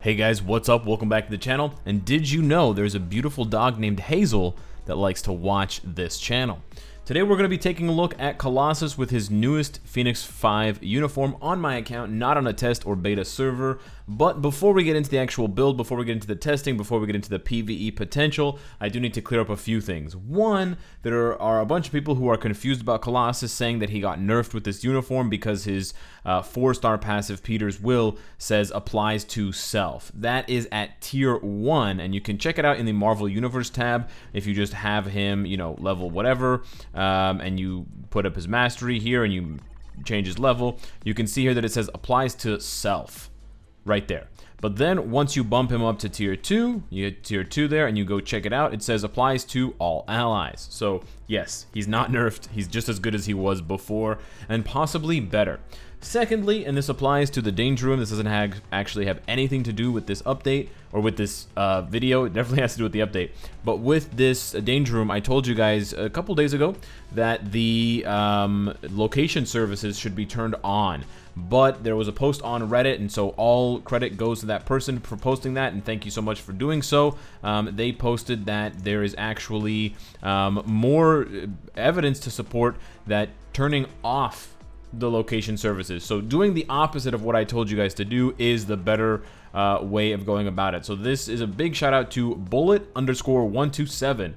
Hey guys, what's up? Welcome back to the channel. And did you know there's a beautiful dog named Hazel that likes to watch this channel? Today we're going to be taking a look at Colossus with his newest Phoenix 5 uniform on my account, not on a test or beta server. But before we get into the actual build, before we get into the testing, before we get into the PvE potential, I do need to clear up a few things. One, there are a bunch of people who are confused about Colossus, saying that he got nerfed with this uniform because his 4-star passive Peter's Will says applies to self. That is at tier 1, and you can check it out in the Marvel Universe tab if you just have him, you know, level whatever, and you put up his mastery here and you change his level. You can see here that it says applies to self. Right there. But then once you bump him up to tier 2, you hit tier 2 there and you go check it out, it says applies to all allies. So yes, he's not nerfed, he's just as good as he was before, and possibly better. Secondly, and this applies to the Danger Room, this doesn't actually have anything to do with this update, or with this video, it definitely has to do with the update. But with this Danger Room, I told you guys a couple days ago that the location services should be turned on. But there was a post on Reddit, and so all credit goes to that person for posting that, and thank you so much for doing so. They posted that there is actually more evidence to support that turning off the location services. So doing the opposite of what I told you guys to do is the better way of going about it. So this is a big shout out to bullet_127.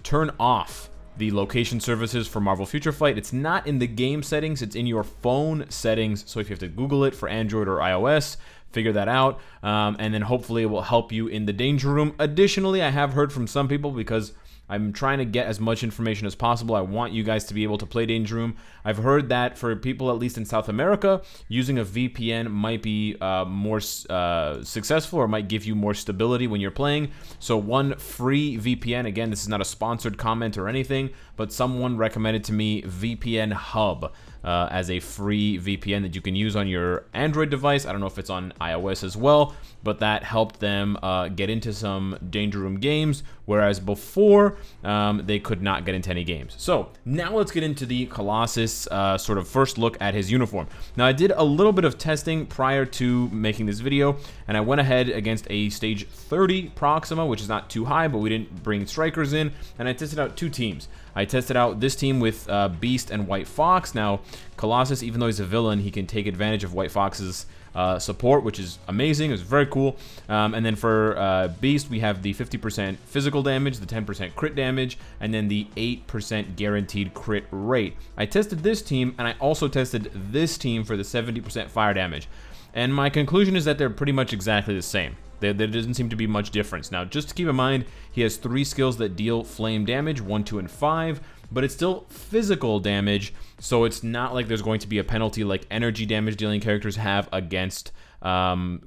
Turn off the location services for Marvel Future Fight. It's not in the game settings, it's in your phone settings. So if you have to Google it for Android or iOS, figure that out, and then hopefully it will help you in the Danger Room. Additionally, I have heard from some people, because I'm trying to get as much information as possible. I want you guys to be able to play Danger Room. I've heard that for people, at least in South America, using a VPN might be more successful, or might give you more stability when you're playing. So one free VPN, again, this is not a sponsored comment or anything, but someone recommended to me VPN Hub as a free VPN that you can use on your Android device. I don't know if it's on iOS as well, but that helped them get into some Danger Room games, whereas before they could not get into any games. So now let's get into the Colossus sort of first look at his uniform. Now I did a little bit of testing prior to making this video, and I went ahead against a stage 30 Proxima, which is not too high, but we didn't bring strikers in, and I tested out two teams. I tested out this team with Beast and White Fox. Now, Colossus, even though he's a villain, he can take advantage of White Fox's support, which is amazing. It's very cool. And then for Beast, we have the 50% physical damage, the 10% crit damage, and then the 8% guaranteed crit rate. I tested this team, and I also tested this team for the 70% fire damage. And my conclusion is that they're pretty much exactly the same. There doesn't seem to be much difference. Now, just to keep in mind, he has 3 skills that deal flame damage, 1, 2, and 5, but it's still physical damage, so it's not like there's going to be a penalty like energy damage dealing characters have against Proxima.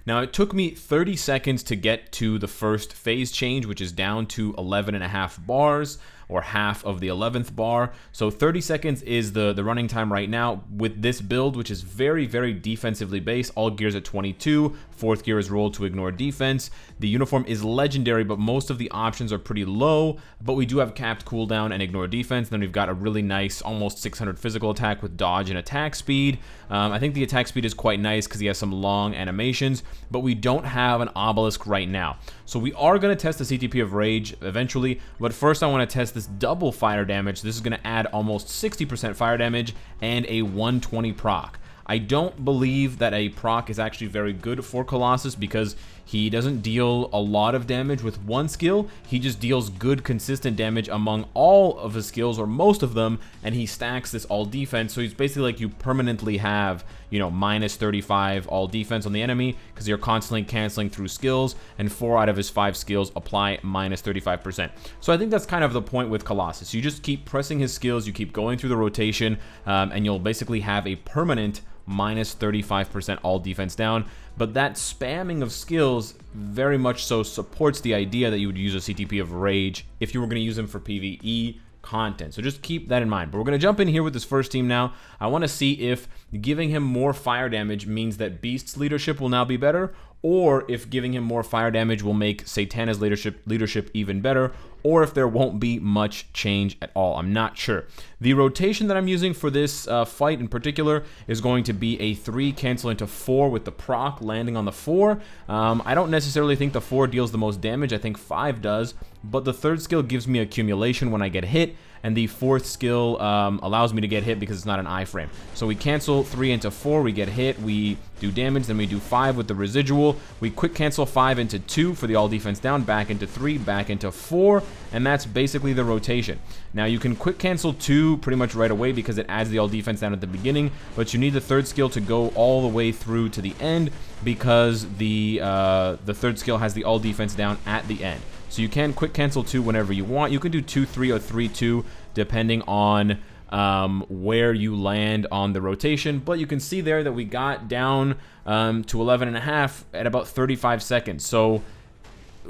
Now, it took me 30 seconds to get to the first phase change, which is down to 11.5 bars, or half of the 11th bar. So 30 seconds is the running time right now with this build, which is very, very defensively based. All gears at 22, 4th gear is rolled to ignore defense. The uniform is legendary, but most of the options are pretty low, but we do have capped cooldown and ignore defense. Then we've got a really nice, almost 600 physical attack with dodge and attack speed. I think the attack speed is quite nice because he has some long animations, but we don't have an obelisk right now. So we are going to test the CTP of Rage eventually, but first I want to test this double fire damage. This is going to add almost 60% fire damage and a 120 proc. I don't believe that a proc is actually very good for Colossus because he doesn't deal a lot of damage with one skill. He just deals good, consistent damage among all of his skills, or most of them, and he stacks this all defense. So he's basically like you permanently have, you know, minus 35 all defense on the enemy because you're constantly canceling through skills, and 4 out of his 5 skills apply minus 35%. So I think that's kind of the point with Colossus. You just keep pressing his skills, you keep going through the rotation, and you'll basically have a permanent minus 35% all defense down. But that spamming of skills very much so supports the idea that you would use a CTP of Rage if you were going to use him for PvE content. So just keep that in mind. But we're going to jump in here with this first team now. I want to see if giving him more fire damage means that Beast's leadership will now be better, or if giving him more fire damage will make Satana's leadership even better, or if there won't be much change at all. I'm not sure. The rotation that I'm using for this fight in particular is going to be a 3 cancel into 4 with the proc landing on the 4. I don't necessarily think the 4 deals the most damage. I think 5 does, but the 3rd skill gives me accumulation when I get hit, and the 4th skill allows me to get hit because it's not an iframe. So we cancel 3 into 4, we get hit, we do damage, then we do 5 with the residual. We quick cancel 5 into 2 for the all defense down, back into 3, back into 4, and that's basically the rotation. Now you can quick cancel 2 pretty much right away because it adds the all defense down at the beginning, but you need the 3rd skill to go all the way through to the end because the 3rd skill has the all defense down at the end. So you can quick cancel 2 whenever you want. You can do 2-3 or 3-2 depending on where you land on the rotation. But you can see there that we got down to 11.5 at about 35 seconds. So,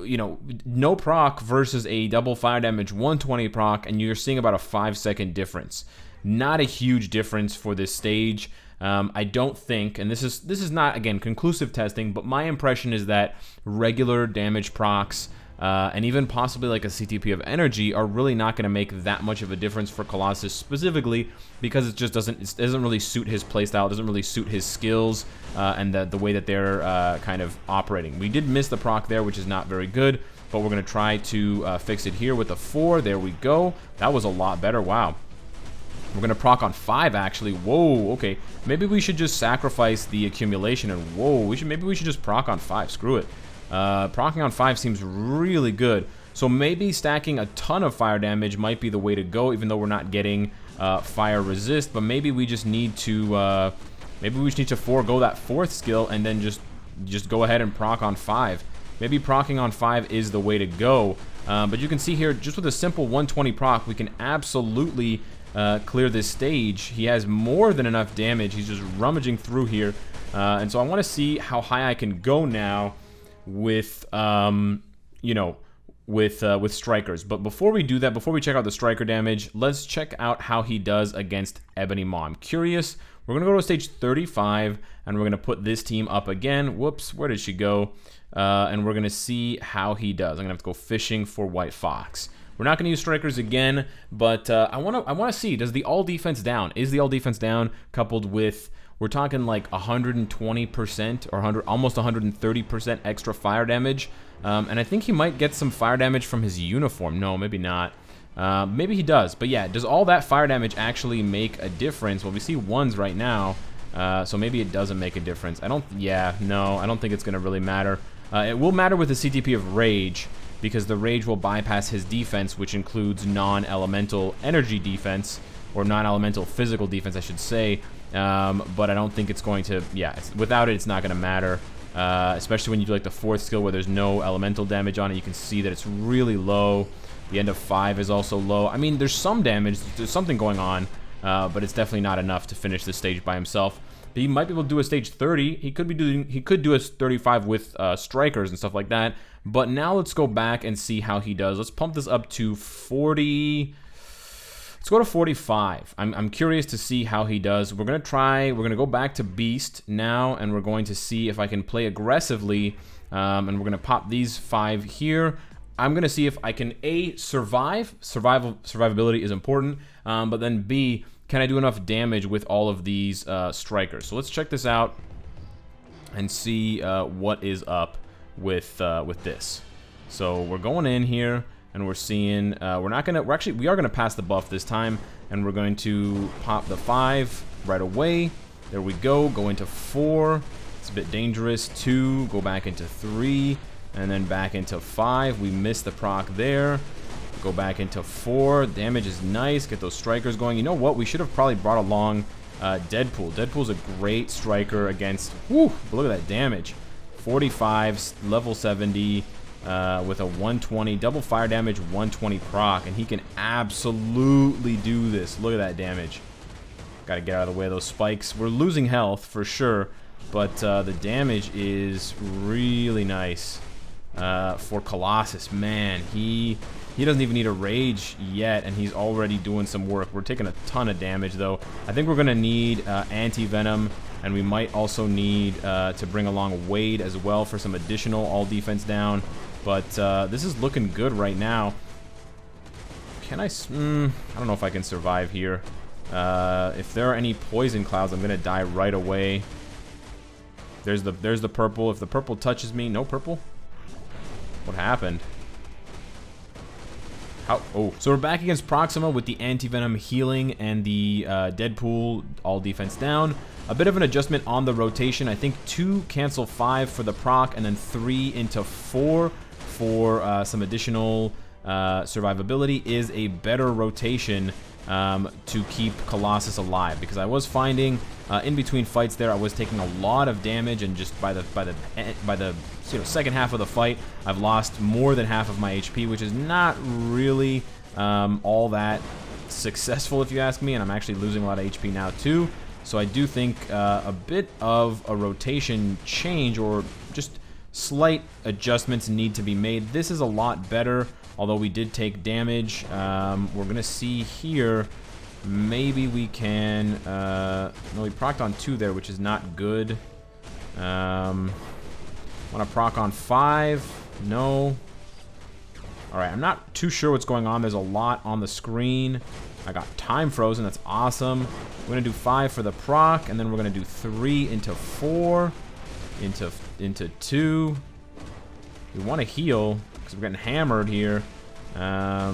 you know, no proc versus a double fire damage 120 proc, and you're seeing about a 5-second difference. Not a huge difference for this stage. I don't think, and this is not, again, conclusive testing, but my impression is that regular damage procs and even possibly like a CTP of energy are really not going to make that much of a difference for Colossus specifically because it just doesn't really suit his playstyle, doesn't really suit his skills and the way that they're kind of operating. We did miss the proc there, which is not very good, but we're going to try to fix it here with a 4. There we go. That was a lot better. Wow. We're going to proc on 5, actually. Whoa, okay. Maybe we should just sacrifice the accumulation and whoa, maybe we should just proc on 5. Screw it. Procking on 5 seems really good. So maybe stacking a ton of fire damage might be the way to go, even though we're not getting fire resist. But maybe we just need to forego that 4th skill and then just go ahead and proc on 5. Maybe procking on 5 is the way to go. But you can see here, just with a simple 120 proc, we can absolutely clear this stage. He has more than enough damage. He's just rummaging through here. And so I want to see how high I can go now with with strikers. But before we do that, before we check out the striker damage, let's check out how he does against Ebony Maw. I'm curious. We're gonna go to stage 35 and we're gonna put this team up again. Whoops, where did she go? And we're gonna see how he does. I'm gonna have to go fishing for White Fox. We're not gonna use strikers again, but I wanna see, does the all defense down? Is the all defense down coupled with, we're talking like 120% or almost 130% extra fire damage. And I think he might get some fire damage from his uniform. No, maybe not. Maybe he does. But yeah, does all that fire damage actually make a difference? Well, we see 1s right now. So maybe it doesn't make a difference. I don't think it's going to really matter. It will matter with the CTP of Rage, because the Rage will bypass his defense, which includes non-elemental energy defense, or non-elemental physical defense, I should say. But I don't think it's going to, without it, it's not going to matter. Especially when you do like the 4th skill where there's no elemental damage on it. You can see that it's really low. The end of 5 is also low. I mean, there's some damage, there's something going on, but it's definitely not enough to finish this stage by himself. But he might be able to do a stage 30. He could do a 35 with strikers and stuff like that. But now let's go back and see how he does. Let's pump this up to 40. Let's go to 45. I'm curious to see how he does. We're going to go back to Beast now, and we're going to see if I can play aggressively, and we're going to pop these 5 here. I'm going to see if I can, A, survivability is important, but then B, can I do enough damage with all of these strikers? So let's check this out and see what is up with this. So we're going in here. And we're seeing, we are gonna pass the buff this time, and we're going to pop the 5 right away. There we go into 4. It's a bit dangerous. 2, go back into 3, and then back into 5. We missed the proc there. Go back into 4. Damage is nice. Get those strikers going. You know what? We should have probably brought along Deadpool. Deadpool's a great striker against. Whew, look at that damage. 45, level 70. With a 120 double fire damage, 120 proc, and he can absolutely do this. Look at that damage. Gotta get out of the way of those spikes. We're losing health for sure, but the damage is really nice for Colossus. Man, he doesn't even need a rage yet, and he's already doing some work. We're taking a ton of damage though. I think we're gonna need anti-venom, and we might also need to bring along Wade as well for some additional all defense down. But this is looking good right now. Can I... I don't know if I can survive here. If there are any poison clouds, I'm gonna die right away. There's the purple. If the purple touches me... No purple? What happened? How? Oh. So we're back against Proxima with the anti-venom healing and the Deadpool all defense down. A bit of an adjustment on the rotation. I think 2 cancel 5 for the proc, and then 3 into 4 for some additional survivability is a better rotation to keep Colossus alive, because I was finding in between fights there I was taking a lot of damage, and just by the second half of the fight I've lost more than half of my HP, which is not really all that successful if you ask me, and I'm actually losing a lot of HP now too. So I do think a bit of a rotation change or just slight adjustments need to be made. This is a lot better, although we did take damage. We're going to see here, maybe we can... no, we procced on 2 there, which is not good. Want to proc on 5? No. Alright, I'm not too sure what's going on. There's a lot on the screen. I got time frozen. That's awesome. We're going to do 5 for the proc, and then we're going to do 3 into 4, into 2. We want to heal, because we're getting hammered here. Yeah,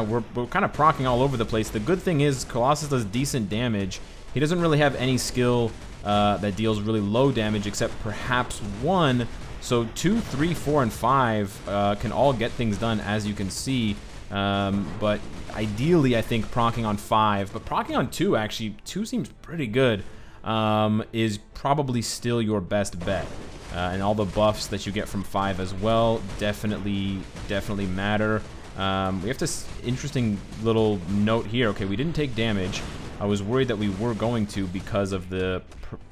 we're kind of proccing all over the place. The good thing is Colossus does decent damage. He doesn't really have any skill that deals really low damage, except perhaps 1. So 2, 3, 4, and 5 can all get things done, as you can see. But ideally, I think proccing on 5, but proccing on 2, actually, 2 seems pretty good, is probably still your best bet. And all the buffs that you get from 5 as well definitely matter. We have this interesting little note here. Okay, we didn't take damage. I was worried that we were going to because of the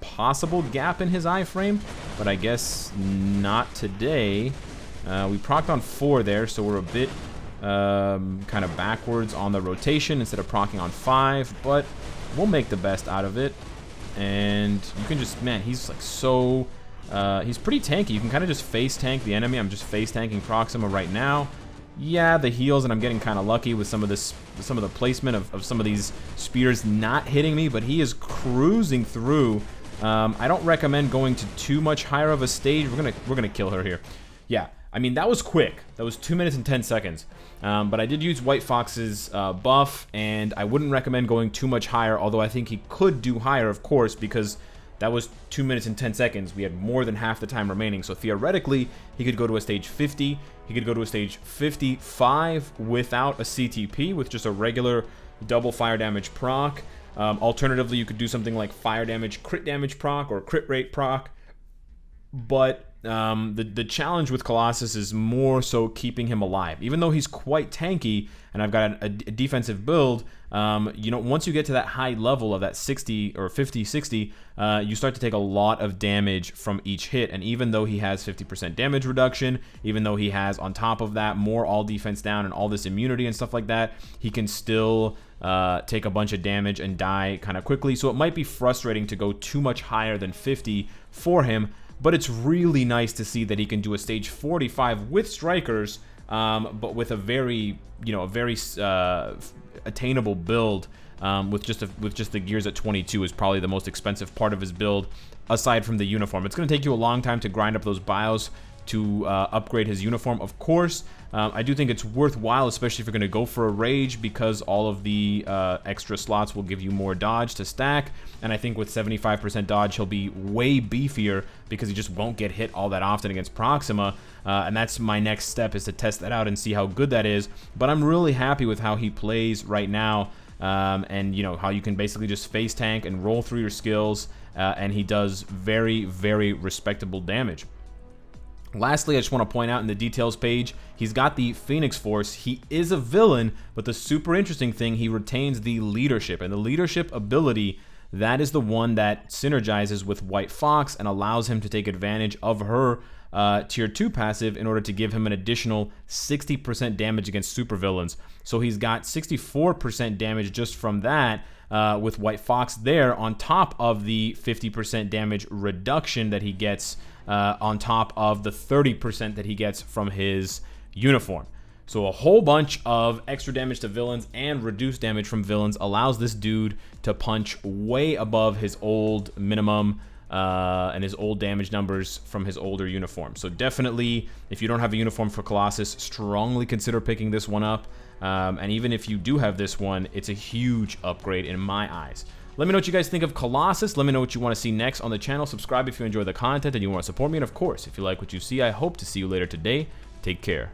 possible gap in his iframe, but I guess not today. We procced on 4 there, so we're a bit kind of backwards on the rotation instead of proccing on 5, but we'll make the best out of it. And you can just, man, he's like so, he's pretty tanky. You can kind of just face tank the enemy. I'm just face tanking Proxima right now. Yeah, the heals, and I'm getting kind of lucky with some of the placement of some of these spears not hitting me, but he is cruising through. I don't recommend going to too much higher of a stage. We're gonna kill her here. Yeah, I mean, that was quick. That was 2 minutes and 10 seconds. But I did use White Fox's buff, and I wouldn't recommend going too much higher, although I think he could do higher, of course, because that was 2 minutes and 10 seconds. We had more than half the time remaining, so theoretically, he could go to a stage 50. He could go to a stage 55 without a CTP, with just a regular double fire damage proc. Alternatively, you could do something like fire damage, crit damage proc, or crit rate proc. But the challenge with Colossus is more so keeping him alive. Even though he's quite tanky, and I've got a defensive build, you know, once you get to that high level of that 60 or 50, 60, you start to take a lot of damage from each hit. And even though he has 50% damage reduction, even though he has on top of that more all defense down and all this immunity and stuff like that, he can still take a bunch of damage and die kind of quickly. So it might be frustrating to go too much higher than 50 for him. But it's really nice to see that he can do a stage 45 with strikers, but with a very, you know, a very attainable build. With just the gears at 22 is probably the most expensive part of his build, aside from the uniform. It's going to take you a long time to grind up those bios to upgrade his uniform, of course. I do think it's worthwhile, especially if you're going to go for a rage, because all of the extra slots will give you more dodge to stack, and I think with 75% dodge he'll be way beefier because he just won't get hit all that often against Proxima, and that's my next step, is to test that out and see how good that is. But I'm really happy with how he plays right now, and you know, how you can basically just face tank and roll through your skills, and he does very, very respectable damage. Lastly, I just want to point out in the details page, he's got the Phoenix Force. He is a villain, but the super interesting thing, he retains the leadership. And the leadership ability, that is the one that synergizes with White Fox and allows him to take advantage of her tier 2 passive in order to give him an additional 60% damage against supervillains. So he's got 64% damage just from that with White Fox there, on top of the 50% damage reduction that he gets on top of the 30% that he gets from his uniform. So a whole bunch of extra damage to villains and reduced damage from villains allows this dude to punch way above his old minimum and his old damage numbers from his older uniform. So definitely, if you don't have a uniform for Colossus, strongly consider picking this one up. And even if you do have this one, it's a huge upgrade in my eyes. Let me know what you guys think of Colossus. Let me know what you want to see next on the channel. Subscribe if you enjoy the content and you want to support me. And of course, if you like what you see, I hope to see you later today. Take care.